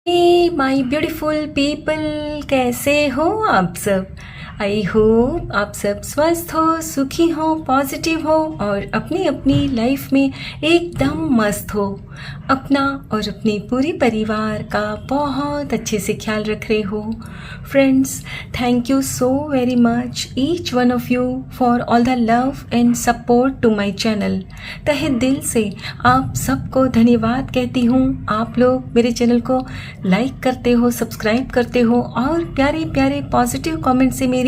My beautiful people, कैसे हो आप सब। आई होप आप सब स्वस्थ हो, सुखी हो, पॉजिटिव हो और अपनी अपनी लाइफ में एकदम मस्त हो। अपना और अपने पूरे परिवार का बहुत अच्छे से ख्याल रख रहे हो। Friends, thank you so very much each one of you for all the love and support to my channel. तहे दिल से आप सबको धन्यवाद कहती हूँ। आप लोग मेरे चैनल को लाइक करते हो, सब्सक्राइब करते हो और प्यारे प्यारे पॉजिटिव कमेंट से मेरी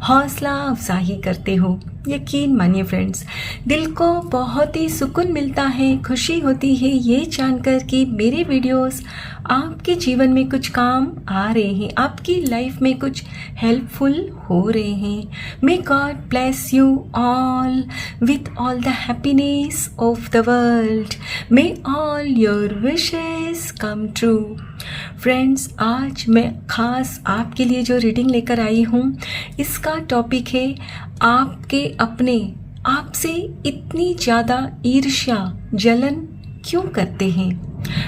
हौसला अफजाई करते हो। यकीन मानिए फ्रेंड्स, दिल को बहुत ही सुकून मिलता है, खुशी होती है ये जानकर कि मेरे वीडियोस आपके जीवन में कुछ काम आ रहे हैं, आपकी लाइफ में कुछ हेल्पफुल हो रहे हैं। May God bless you all with all the happiness of the world. May all your wishes come true. Friends, आज मैं खास आपके लिए जो रीडिंग लेकर आई हूँ, इसका टॉपिक है आपके अपने आपसे इतनी ज़्यादा ईर्ष्या जलन क्यों करते हैं।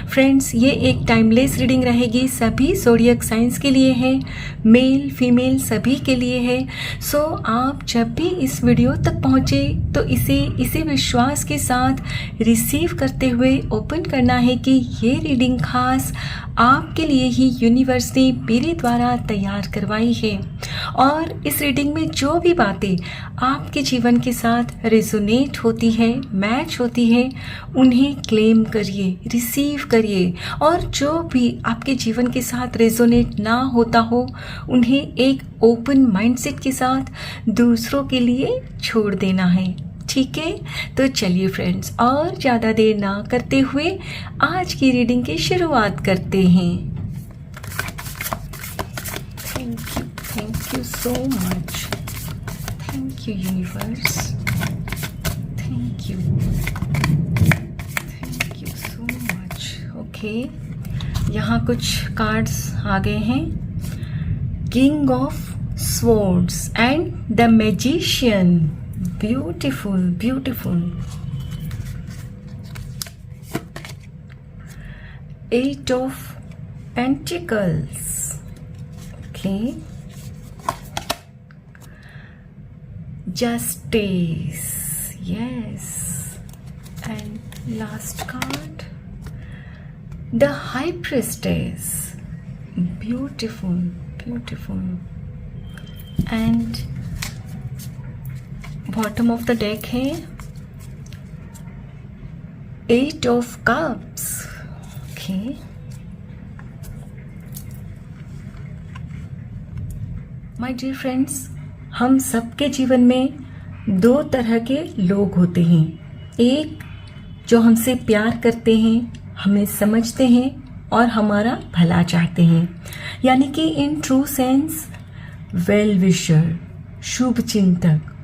फ्रेंड्स, ये एक टाइमलेस रीडिंग रहेगी, सभी ज़ोडिएक साइंस के लिए है, मेल फीमेल सभी के लिए है। सो आप जब भी इस वीडियो तक पहुँचे तो इसे विश्वास के साथ रिसीव करते हुए ओपन करना है कि ये रीडिंग खास आपके लिए ही यूनिवर्स ने मेरे द्वारा तैयार करवाई है। और इस रीडिंग में जो भी बातें आपके जीवन के साथ रेजोनेट होती है, मैच होती है, उन्हें क्लेम करिए, रिसीव करिए। और जो भी आपके जीवन के साथ रेजोनेट ना होता हो, उन्हें एक ओपन माइंडसेट के साथ दूसरों के लिए छोड़ देना है। ठीक है, तो चलिए फ्रेंड्स, और ज़्यादा देर ना करते हुए आज की रीडिंग की शुरुआत करते हैं। Thank you so much. Thank you universe, thank you so much. Okay, यहाँ कुछ कार्ड्स आ गए हैं। King of swords and the magician. Beautiful beautiful. Eight of pentacles. Okay, justice, yes. And last card, the high priestess. Beautiful beautiful. And bottom of the deck है eight of cups. Okay, my dear friends, हम सबके जीवन में दो तरह के लोग होते हैं। एक जो हमसे प्यार करते हैं, हमें समझते हैं और हमारा भला चाहते हैं, यानी कि in true sense well wisher, शुभ चिंतक।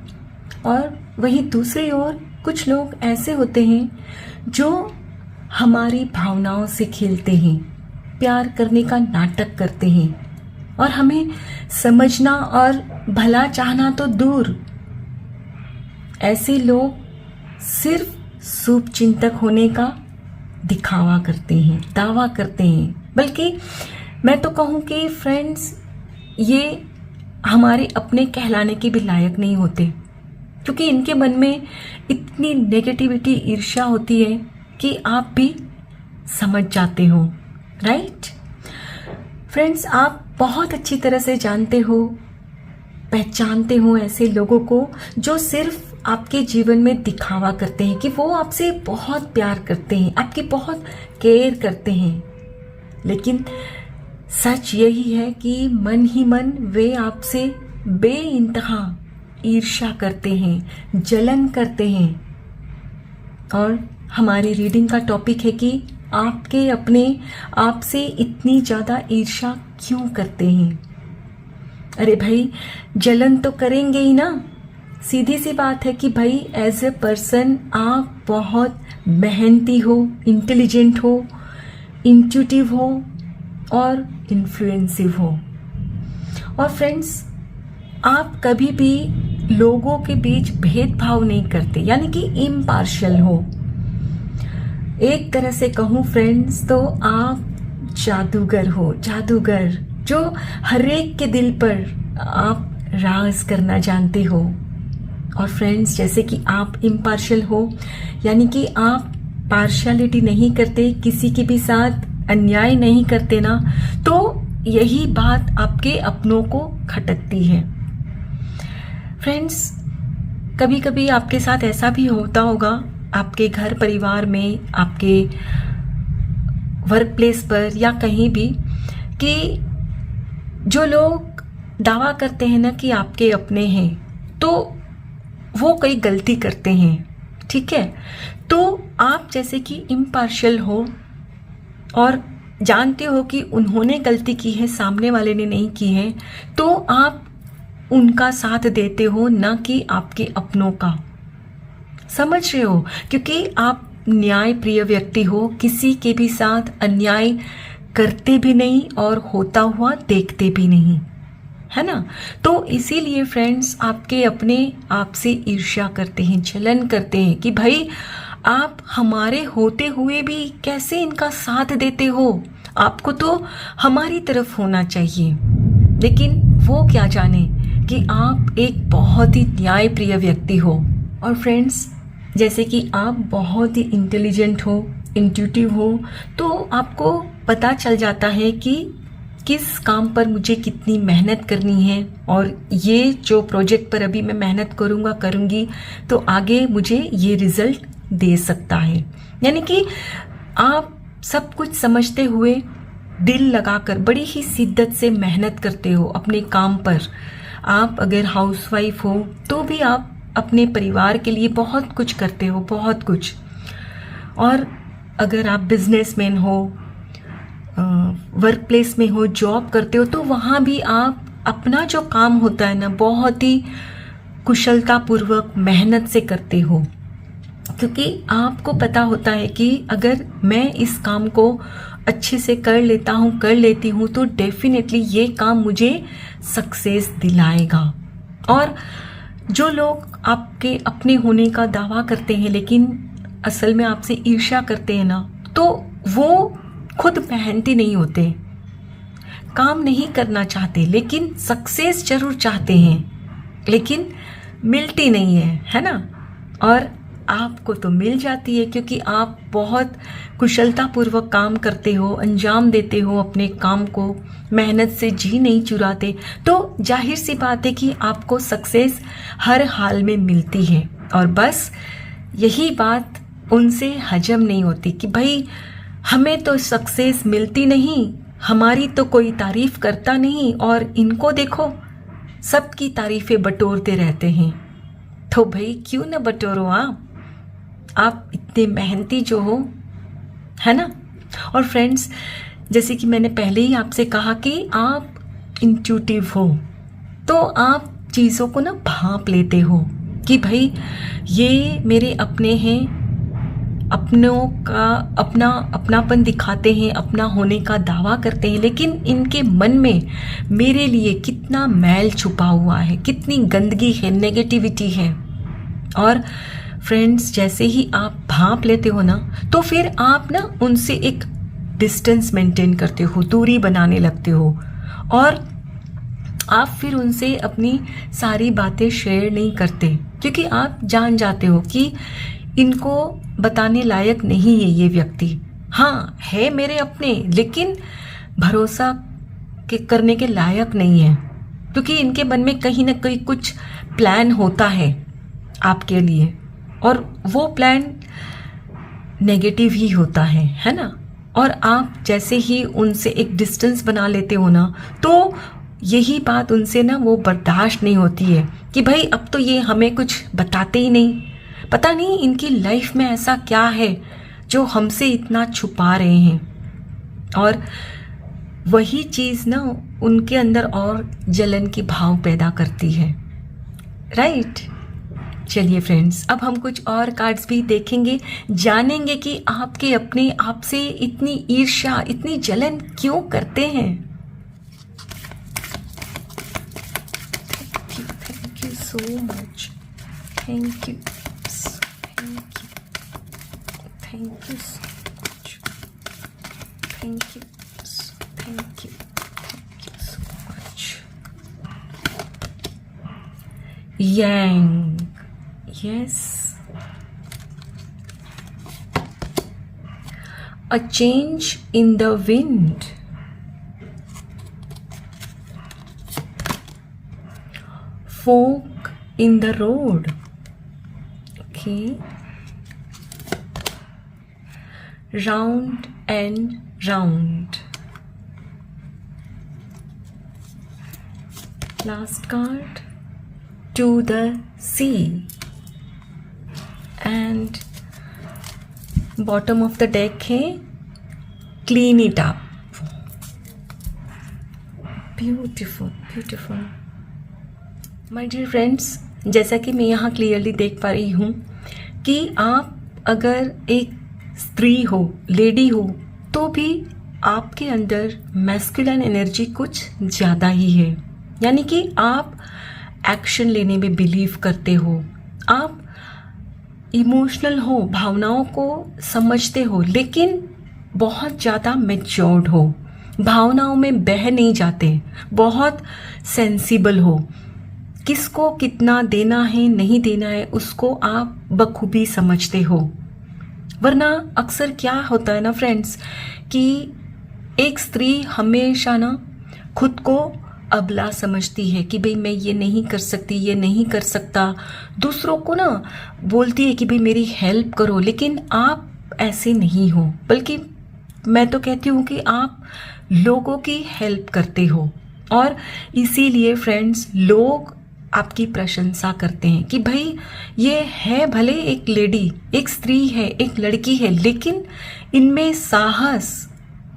और वहीं दूसरी ओर कुछ लोग ऐसे होते हैं जो हमारी भावनाओं से खेलते हैं, प्यार करने का नाटक करते हैं और हमें समझना और भला चाहना तो दूर। ऐसे लोग सिर्फ शुभ चिंतक होने का दिखावा करते हैं, दावा करते हैं। बल्कि मैं तो कहूँ कि फ्रेंड्स, ये हमारे अपने कहलाने के भी लायक नहीं होते, क्योंकि इनके मन में इतनी नेगेटिविटी, ईर्ष्या होती है कि आप भी समझ जाते हो। राइट फ्रेंड्स, आप बहुत अच्छी तरह से जानते हो, पहचानते हो ऐसे लोगों को जो सिर्फ आपके जीवन में दिखावा करते हैं कि वो आपसे बहुत प्यार करते हैं, आपकी बहुत केयर करते हैं। लेकिन सच यही है कि मन ही मन वे आपसे बेइंतहा ईर्ष्या करते हैं, जलन करते हैं। और हमारी रीडिंग का टॉपिक है कि आपके अपने आपसे इतनी ज़्यादा ईर्ष्या क्यों करते हैं। अरे भाई, जलन तो करेंगे ही ना। सीधी सी बात है कि भाई एज ए पर्सन आप बहुत मेहनती हो, इंटेलिजेंट हो, इंट्यूटिव हो और इन्फ्लुएंसिव हो। और फ्रेंड्स, आप कभी भी लोगों के बीच भेदभाव नहीं करते, यानी कि इम्पार्शियल हो। एक तरह से कहूँ फ्रेंड्स, तो आप जादूगर हो, जादूगर जो हर एक के दिल पर आप राज करना जानते हो। और फ्रेंड्स, जैसे कि आप इम्पार्शियल हो, यानी कि आप पार्शियलिटी नहीं करते, किसी के भी साथ अन्याय नहीं करते ना, तो यही बात आपके अपनों को खटकती है। फ्रेंड्स, कभी कभी आपके साथ ऐसा भी होता होगा, आपके घर परिवार में, आपके वर्क प्लेस पर या कहीं भी, कि जो लोग दावा करते हैं ना कि आपके अपने हैं, तो वो कई गलती करते हैं, ठीक है। तो आप जैसे कि इम्पार्शियल हो और जानते हो कि उन्होंने गलती की है, सामने वाले ने नहीं की है, तो आप उनका साथ देते हो, ना कि आपके अपनों का। समझ रहे हो? क्योंकि आप न्याय प्रिय व्यक्ति हो, किसी के भी साथ अन्याय करते भी नहीं और होता हुआ देखते भी नहीं, है ना। तो इसीलिए फ्रेंड्स, आपके अपने आपसे ईर्ष्या करते हैं, जलन करते हैं कि भाई आप हमारे होते हुए भी कैसे इनका साथ देते हो, आपको तो हमारी तरफ होना चाहिए। लेकिन वो क्या जाने कि आप एक बहुत ही न्यायप्रिय व्यक्ति हो। और फ्रेंड्स, जैसे कि आप बहुत ही इंटेलिजेंट हो, इंट्यूटिव हो, तो आपको पता चल जाता है कि किस काम पर मुझे कितनी मेहनत करनी है, और ये जो प्रोजेक्ट पर अभी मैं मेहनत करूँगी तो आगे मुझे ये रिजल्ट दे सकता है। यानी कि आप सब कुछ समझते हुए दिल लगाकर बड़ी ही शिद्दत से मेहनत करते हो अपने काम पर। आप अगर हाउसवाइफ हो तो भी आप अपने परिवार के लिए बहुत कुछ करते हो, बहुत कुछ। और अगर आप बिजनेसमैन हो, वर्क प्लेस में हो, जॉब करते हो, तो वहाँ भी आप अपना जो काम होता है ना, बहुत ही कुशलतापूर्वक मेहनत से करते हो, क्योंकि आपको पता होता है कि अगर मैं इस काम को अच्छे से कर लेती हूँ तो डेफिनेटली ये काम मुझे सक्सेस दिलाएगा। और जो लोग आपके अपने होने का दावा करते हैं लेकिन असल में आपसे ईर्ष्या करते हैं ना, तो वो खुद मेहनती नहीं होते, काम नहीं करना चाहते, लेकिन सक्सेस जरूर चाहते हैं, लेकिन मिलती नहीं है ना। और आपको तो मिल जाती है क्योंकि आप बहुत कुशलतापूर्वक काम करते हो, अंजाम देते हो अपने काम को, मेहनत से जी नहीं चुराते, तो जाहिर सी बात है कि आपको सक्सेस हर हाल में मिलती है। और बस यही बात उनसे हजम नहीं होती कि भाई हमें तो सक्सेस मिलती नहीं, हमारी तो कोई तारीफ करता नहीं, और इनको देखो सबकी तारीफें बटोरते रहते हैं। तो भाई क्यों ना बटोरो आप इतने मेहनती जो हो, है ना। और फ्रेंड्स, जैसे कि मैंने पहले ही आपसे कहा कि आप इंट्यूटिव हो, तो आप चीज़ों को ना भांप लेते हो कि भाई ये मेरे अपने हैं, अपनों का अपनापन दिखाते हैं, अपना होने का दावा करते हैं, लेकिन इनके मन में मेरे लिए कितना मैल छुपा हुआ है, कितनी गंदगी है, नेगेटिविटी है। और फ्रेंड्स, जैसे ही आप भांप लेते हो ना, तो फिर आप ना उनसे एक डिस्टेंस मेंटेन करते हो, दूरी बनाने लगते हो, और आप फिर उनसे अपनी सारी बातें शेयर नहीं करते, क्योंकि आप जान जाते हो कि इनको बताने लायक नहीं है ये व्यक्ति। हाँ, है मेरे अपने, लेकिन भरोसा करने के लायक नहीं है, क्योंकि इनके मन में कहीं ना कहीं कुछ प्लान होता है आपके लिए, और वो प्लान नेगेटिव ही होता है ना। और आप जैसे ही उनसे एक डिस्टेंस बना लेते हो ना, तो यही बात उनसे ना वो बर्दाश्त नहीं होती है कि भाई अब तो ये हमें कुछ बताते ही नहीं, पता नहीं इनकी लाइफ में ऐसा क्या है जो हमसे इतना छुपा रहे हैं। और वही चीज़ ना उनके अंदर और जलन के भाव पैदा करती है, राइट। चलिए फ्रेंड्स, अब हम कुछ और कार्ड्स भी देखेंगे, जानेंगे कि आपके अपने आपसे इतनी ईर्ष्या, इतनी जलन क्यों करते हैं। Thank you so much, thank you so much, thank you Thank you. Thank you so much. Yang. Yes. A change in the wind. Fork in the road. Okay. Round and round. Last card. To the sea. And bottom of the deck है clean it up. Beautiful beautiful. My dear friends, जैसा कि मैं यहाँ clearly देख पा रही हूँ कि आप अगर एक स्त्री हो, लेडी हो, तो भी आपके अंदर मैस्कुलिन एनर्जी कुछ ज़्यादा ही है. यानी कि आप एक्शन लेने में बिलीव करते हो, आप इमोशनल हो, भावनाओं को समझते हो, लेकिन बहुत ज़्यादा मैच्योर्ड हो, भावनाओं में बह नहीं जाते, बहुत सेंसिबल हो. किसको कितना देना है नहीं देना है उसको आप बखूबी समझते हो. वरना अक्सर क्या होता है ना फ्रेंड्स कि एक स्त्री हमेशा ना खुद को अबला समझती है कि भाई मैं ये नहीं कर सकती, ये नहीं कर सकता. दूसरों को ना बोलती है कि भाई मेरी हेल्प करो, लेकिन आप ऐसे नहीं हो, बल्कि मैं तो कहती हूँ कि आप लोगों की हेल्प करते हो. और इसीलिए फ्रेंड्स लोग आपकी प्रशंसा करते हैं कि भाई ये है भले एक लेडी, एक स्त्री है, एक लड़की है, लेकिन इनमें साहस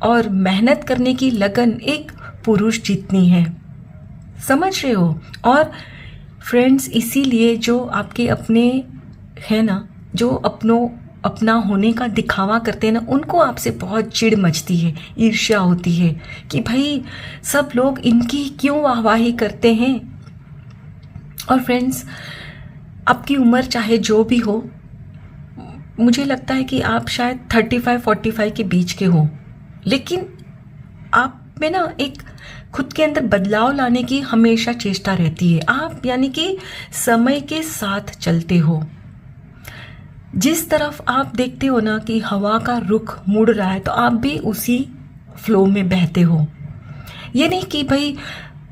और मेहनत करने की लगन एक पुरुष जितनी है. समझ रहे हो. और फ्रेंड्स इसीलिए जो आपके अपने हैं ना, जो अपना होने का दिखावा करते हैं ना, उनको आपसे बहुत चिढ़ मचती है, ईर्ष्या होती है कि भाई सब लोग इनकी क्यों वाहवाही करते हैं. और फ्रेंड्स आपकी उम्र चाहे जो भी हो, मुझे लगता है कि आप शायद 35-45 के बीच के हो, लेकिन आप में ना एक खुद के अंदर बदलाव लाने की हमेशा चेष्टा रहती है. आप यानी कि समय के साथ चलते हो. जिस तरफ आप देखते हो ना कि हवा का रुख मुड़ रहा है, तो आप भी उसी फ्लो में बहते हो. ये नहीं कि भाई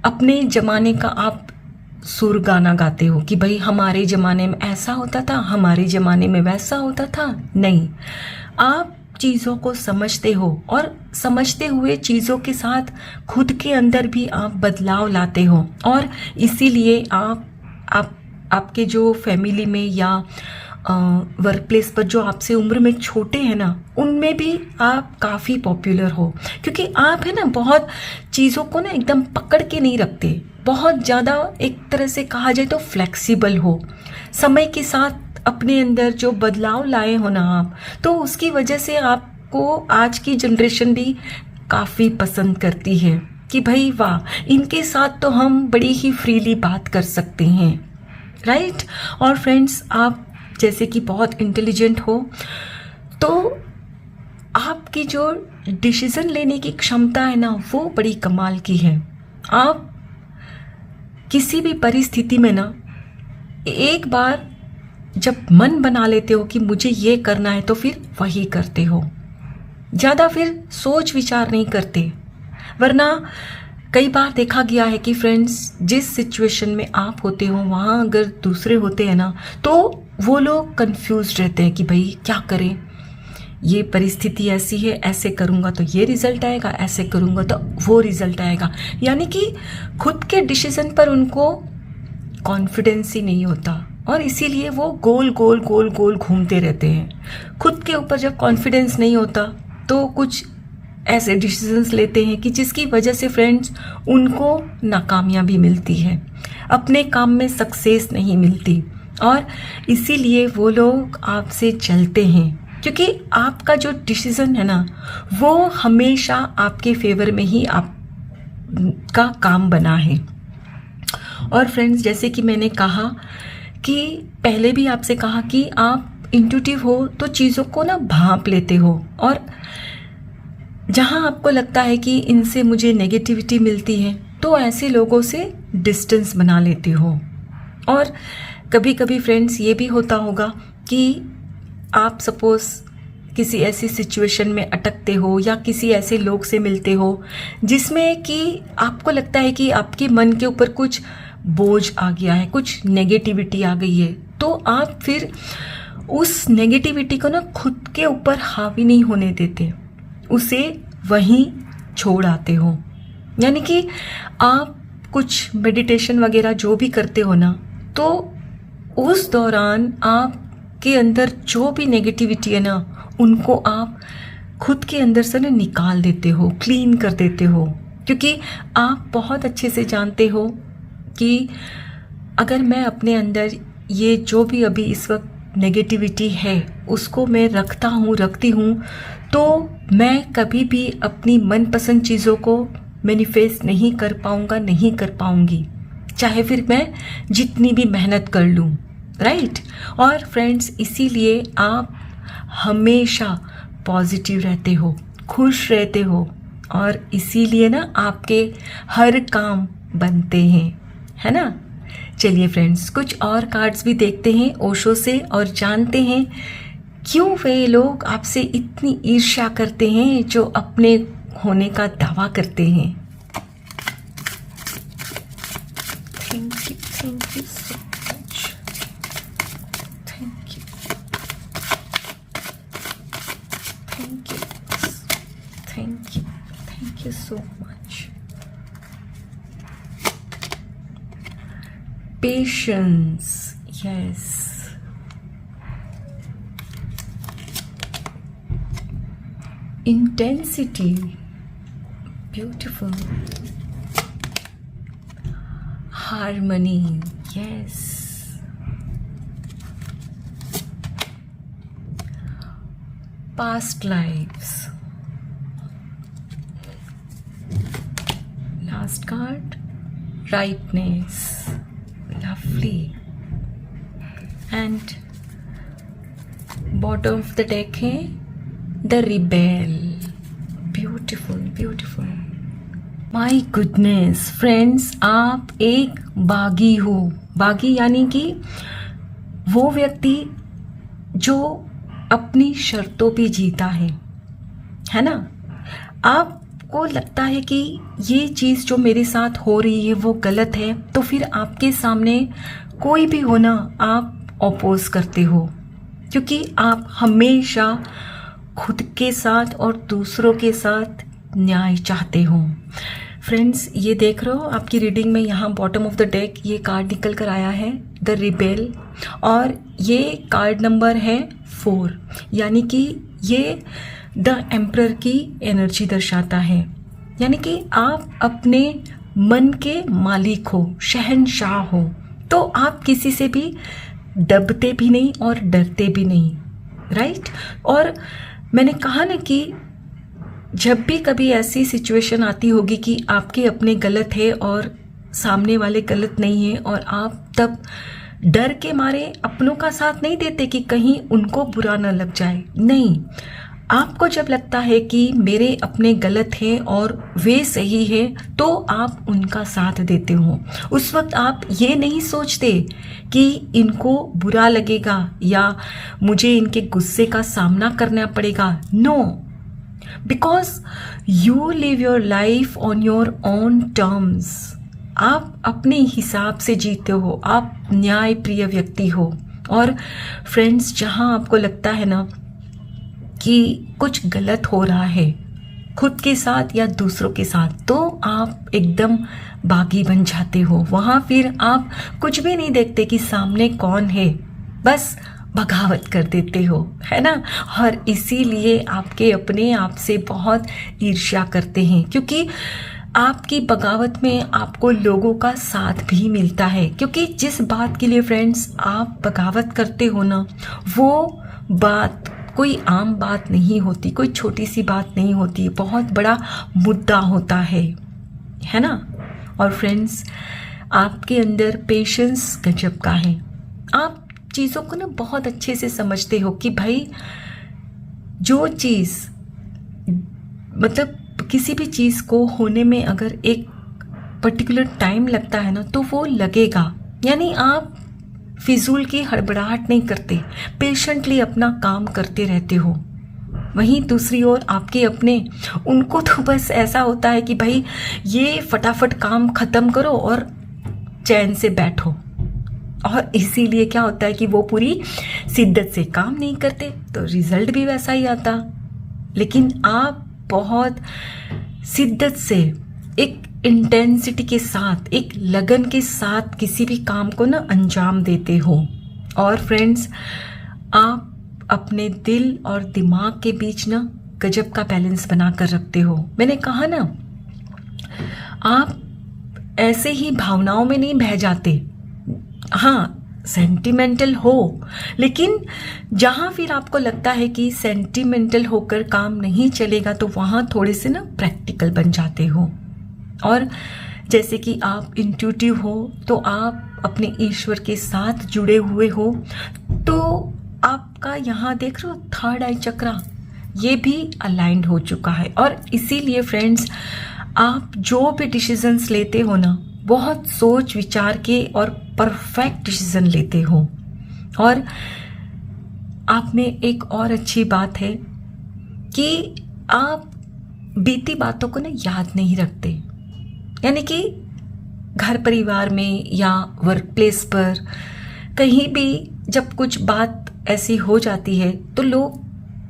अपने ज़माने का आप सुर गाना गाते हो कि भाई हमारे ज़माने में ऐसा होता था, हमारे ज़माने में वैसा होता था. नहीं, आप चीज़ों को समझते हो और समझते हुए चीज़ों के साथ खुद के अंदर भी आप बदलाव लाते हो. और इसीलिए आपके जो फैमिली में या वर्क प्लेस पर जो आपसे उम्र में छोटे हैं ना, उनमें भी आप काफ़ी पॉपुलर हो, क्योंकि आप है ना बहुत चीज़ों को ना एकदम पकड़ के नहीं रखते, बहुत ज़्यादा एक तरह से कहा जाए तो फ्लेक्सिबल हो. समय के साथ अपने अंदर जो बदलाव लाए हो ना आप, तो उसकी वजह से आपको आज की जनरेशन भी काफ़ी पसंद करती है कि भाई वाह, इनके साथ तो हम बड़ी ही फ्रीली बात कर सकते हैं. राइट. और फ्रेंड्स आप जैसे कि बहुत इंटेलिजेंट हो, तो आपकी जो डिसीजन लेने की क्षमता है ना, वो बड़ी कमाल की है. आप किसी भी परिस्थिति में ना एक बार जब मन बना लेते हो कि मुझे ये करना है, तो फिर वही करते हो, ज़्यादा फिर सोच विचार नहीं करते. वरना कई बार देखा गया है कि फ्रेंड्स जिस सिचुएशन में आप होते हो, वहाँ अगर दूसरे होते हैं ना, तो वो लोग कंफ्यूज रहते हैं कि भाई क्या करें, ये परिस्थिति ऐसी है, ऐसे करूँगा तो ये रिज़ल्ट आएगा, ऐसे करूँगा तो वो रिज़ल्ट आएगा. यानी कि खुद के डिसीजन पर उनको कॉन्फिडेंस ही नहीं होता, और इसीलिए वो गोल गोल गोल गोल घूमते रहते हैं. खुद के ऊपर जब कॉन्फिडेंस नहीं होता, तो कुछ ऐसे डिसीजंस लेते हैं कि जिसकी वजह से फ्रेंड्स उनको नाकामयाबी मिलती है, अपने काम में सक्सेस नहीं मिलती. और इसीलिए वो लोग आपसे चलते हैं, क्योंकि आपका जो डिसीज़न है ना, वो हमेशा आपके फेवर में ही आपका काम बना है. और फ्रेंड्स जैसे कि मैंने कहा कि पहले भी आपसे कहा कि आप इंट्यूटिव हो, तो चीज़ों को ना भांप लेते हो, और जहाँ आपको लगता है कि इनसे मुझे नेगेटिविटी मिलती है, तो ऐसे लोगों से डिस्टेंस बना लेते हो। और कभी कभी फ्रेंड्स ये भी होता होगा कि आप सपोज़ किसी ऐसी सिचुएशन में अटकते हो या किसी ऐसे लोग से मिलते हो जिसमें कि आपको लगता है कि आपके मन के ऊपर कुछ बोझ आ गया है, कुछ नेगेटिविटी आ गई है, तो आप फिर उस नेगेटिविटी को ना खुद के ऊपर हावी नहीं होने देते, उसे वहीं छोड़ आते हो। यानी कि आप कुछ मेडिटेशन वगैरह जो भी करते हो ना, तो उस दौरान आपके अंदर जो भी नेगेटिविटी है ना, उनको आप खुद के अंदर से ना निकाल देते हो, क्लीन कर देते हो। क्योंकि आप बहुत अच्छे से जानते हो कि अगर मैं अपने अंदर ये जो भी अभी इस वक्त नेगेटिविटी है उसको मैं रखती हूँ, तो मैं कभी भी अपनी मनपसंद चीज़ों को मैनिफेस्ट नहीं कर पाऊँगा, नहीं कर पाऊँगी, चाहे फिर मैं जितनी भी मेहनत कर लूँ, राइट। और फ्रेंड्स, इसीलिए आप हमेशा पॉजिटिव रहते हो, खुश रहते हो, और इसीलिए ना आपके हर काम बनते हैं, है ना। चलिए फ्रेंड्स, कुछ और कार्ड्स भी देखते हैं ओशो से और जानते हैं क्यों वे लोग आपसे इतनी ईर्ष्या करते हैं जो अपने होने का दावा करते हैं। Thank you so much, thank you so much. Patience, yes. Intensity, beautiful. Harmony, yes. Past lives. Last card, ripeness, lovely. And bottom of the deck है The Rebel, beautiful, beautiful. My goodness, friends, आप एक बागी हो। बागी यानी कि वो व्यक्ति जो अपनी शर्तों पे जीता है ना। आपको लगता है कि ये चीज़ जो मेरे साथ हो रही है वो गलत है, तो फिर आपके सामने कोई भी हो ना, आप अपोज करते हो, क्योंकि आप हमेशा खुद के साथ और दूसरों के साथ न्याय चाहते हो। फ्रेंड्स, ये देख रहे हो आपकी रीडिंग में यहाँ बॉटम ऑफ द डेक ये कार्ड निकल कर आया है, द रिबेल, और ये कार्ड नंबर है 4, यानी कि ये द एम्परर की एनर्जी दर्शाता है। यानी कि आप अपने मन के मालिक हो, शहंशाह हो, तो आप किसी से भी दबते भी नहीं और डरते भी नहीं, राइट। और मैंने कहा ना कि जब भी कभी ऐसी सिचुएशन आती होगी कि आपके अपने गलत है और सामने वाले गलत नहीं है, और आप तब डर के मारे अपनों का साथ नहीं देते कि कहीं उनको बुरा ना लग जाए, नहीं। आपको जब लगता है कि मेरे अपने गलत हैं और वे सही है, तो आप उनका साथ देते हो। उस वक्त आप ये नहीं सोचते कि इनको बुरा लगेगा या मुझे इनके गुस्से का सामना करना पड़ेगा, no, because you live your life on your own terms. आप अपने हिसाब से जीते हो, आप न्याय प्रिय व्यक्ति हो। और फ्रेंड्स, जहाँ आपको लगता है ना कि कुछ गलत हो रहा है खुद के साथ या दूसरों के साथ, तो आप एकदम बागी बन जाते हो। वहाँ फिर आप कुछ भी नहीं देखते कि सामने कौन है, बस बगावत कर देते हो, है ना। और इसीलिए आपके अपने आप से बहुत ईर्ष्या करते हैं, क्योंकि आपकी बगावत में आपको लोगों का साथ भी मिलता है। क्योंकि जिस बात के लिए फ्रेंड्स आप बगावत करते हो ना, वो बात कोई आम बात नहीं होती, कोई छोटी सी बात नहीं होती, बहुत बड़ा मुद्दा होता है ना। और फ्रेंड्स, आपके अंदर पेशेंस गजब का है। आप चीज़ों को ना बहुत अच्छे से समझते हो कि भाई जो चीज़ मतलब किसी भी चीज़ को होने में अगर एक पर्टिकुलर टाइम लगता है ना, तो वो लगेगा। यानी आप फिजूल की हड़बड़ाहट नहीं करते, पेशेंटली अपना काम करते रहते हो। वहीं दूसरी ओर आपके अपने, उनको तो बस ऐसा होता है कि भाई ये फटाफट काम ख़त्म करो और चैन से बैठो, और इसीलिए क्या होता है कि वो पूरी शिद्दत से काम नहीं करते, तो रिजल्ट भी वैसा ही आता। लेकिन आप बहुत शिद्दत से, एक इंटेंसिटी के साथ, एक लगन के साथ किसी भी काम को ना अंजाम देते हो। और फ्रेंड्स, आप अपने दिल और दिमाग के बीच ना गजब का बैलेंस बना कर रखते हो। मैंने कहा ना, आप ऐसे ही भावनाओं में नहीं बह जाते। हाँ, सेंटिमेंटल हो, लेकिन जहाँ फिर आपको लगता है कि सेंटिमेंटल होकर काम नहीं चलेगा, तो वहाँ थोड़े से ना प्रैक्टिकल बन जाते हो। और जैसे कि आप इंट्यूटिव हो, तो आप अपने ईश्वर के साथ जुड़े हुए हो, तो आपका यहाँ देख रहे हो थर्ड आई चक्रा, ये भी अलाइंड हो चुका है। और इसीलिए फ्रेंड्स, आप जो भी डिसीजंस लेते हो ना, बहुत सोच विचार के और परफेक्ट डिसीजन लेते हो। और आप में एक और अच्छी बात है कि आप बीती बातों को ना याद नहीं रखते। यानी कि घर परिवार में या वर्क प्लेस पर कहीं भी जब कुछ बात ऐसी हो जाती है, तो लोग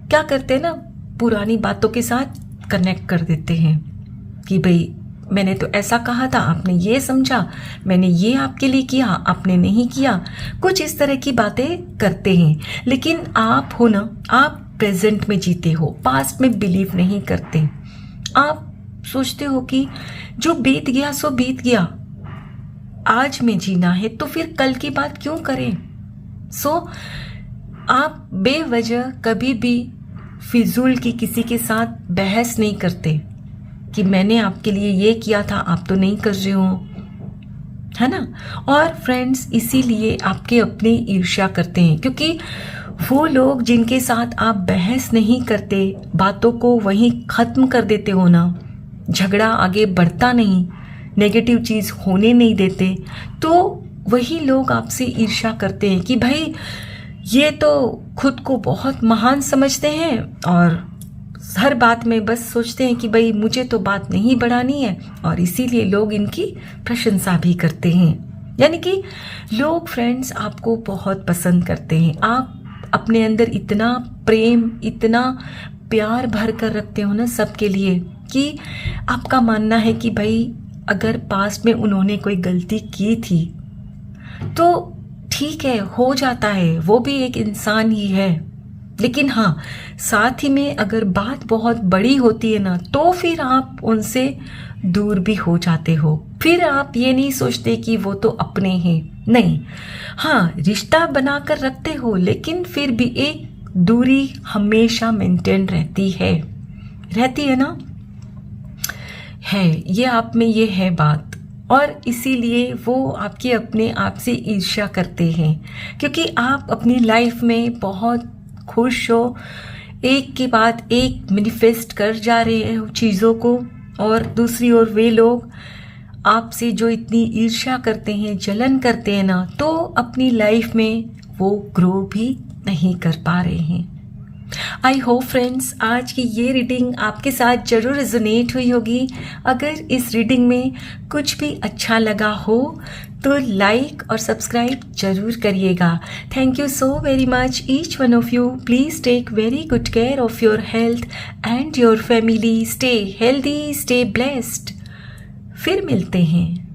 क्या करते हैं ना, पुरानी बातों के साथ कनेक्ट कर देते हैं कि भाई मैंने तो ऐसा कहा था, आपने ये समझा, मैंने ये आपके लिए किया, आपने नहीं किया, कुछ इस तरह की बातें करते हैं। लेकिन आप हो ना, आप प्रेजेंट में जीते हो, पास्ट में बिलीव नहीं करते। आप सोचते हो कि जो बीत गया सो बीत गया, आज में जीना है, तो फिर कल की बात क्यों करें। आप बेवजह कभी भी फिजूल की किसी के साथ बहस नहीं करते कि मैंने आपके लिए ये किया था, आप तो नहीं कर रहे हो, है ना। और फ्रेंड्स, इसीलिए आपके अपने ईर्ष्या करते हैं, क्योंकि वो लोग जिनके साथ आप बहस नहीं करते, बातों को वहीं ख़त्म कर देते हो ना, झगड़ा आगे बढ़ता नहीं, नेगेटिव चीज़ होने नहीं देते, तो वही लोग आपसे ईर्ष्या करते हैं कि भाई ये तो खुद को बहुत महान समझते हैं और हर बात में बस सोचते हैं कि भाई मुझे तो बात नहीं बढ़ानी है, और इसीलिए लोग इनकी प्रशंसा भी करते हैं। यानी कि लोग फ्रेंड्स आपको बहुत पसंद करते हैं। आप अपने अंदर इतना प्रेम, इतना प्यार भर कर रखते हो ना सबके लिए, कि आपका मानना है कि भाई अगर पास्ट में उन्होंने कोई गलती की थी तो ठीक है, हो जाता है, वो भी एक इंसान ही है। लेकिन हाँ, साथ ही में अगर बात बहुत बड़ी होती है ना, तो फिर आप उनसे दूर भी हो जाते हो। फिर आप ये नहीं सोचते कि वो तो अपने हैं, नहीं, हाँ रिश्ता बना कर रखते हो, लेकिन फिर भी एक दूरी हमेशा मेंटेन रहती है ना, है ये आप में, ये है बात। और इसीलिए वो आपके अपने आप से ईर्ष्या करते हैं, क्योंकि आप अपनी लाइफ में बहुत खुश हो, एक के बाद एक मैनिफेस्ट कर जा रहे हो चीज़ों को, और दूसरी ओर वे लोग आपसे जो इतनी ईर्ष्या करते हैं, जलन करते हैं ना, तो अपनी लाइफ में वो ग्रो भी नहीं कर पा रहे हैं। आई होप फ्रेंड्स, आज की ये रीडिंग आपके साथ ज़रूर रेजोनेट हुई होगी। अगर इस रीडिंग में कुछ भी अच्छा लगा हो तो लाइक और सब्सक्राइब जरूर करिएगा। Thank you so very much each one of you. Please take very good care of your health and your family. Stay healthy, stay blessed. फिर मिलते हैं।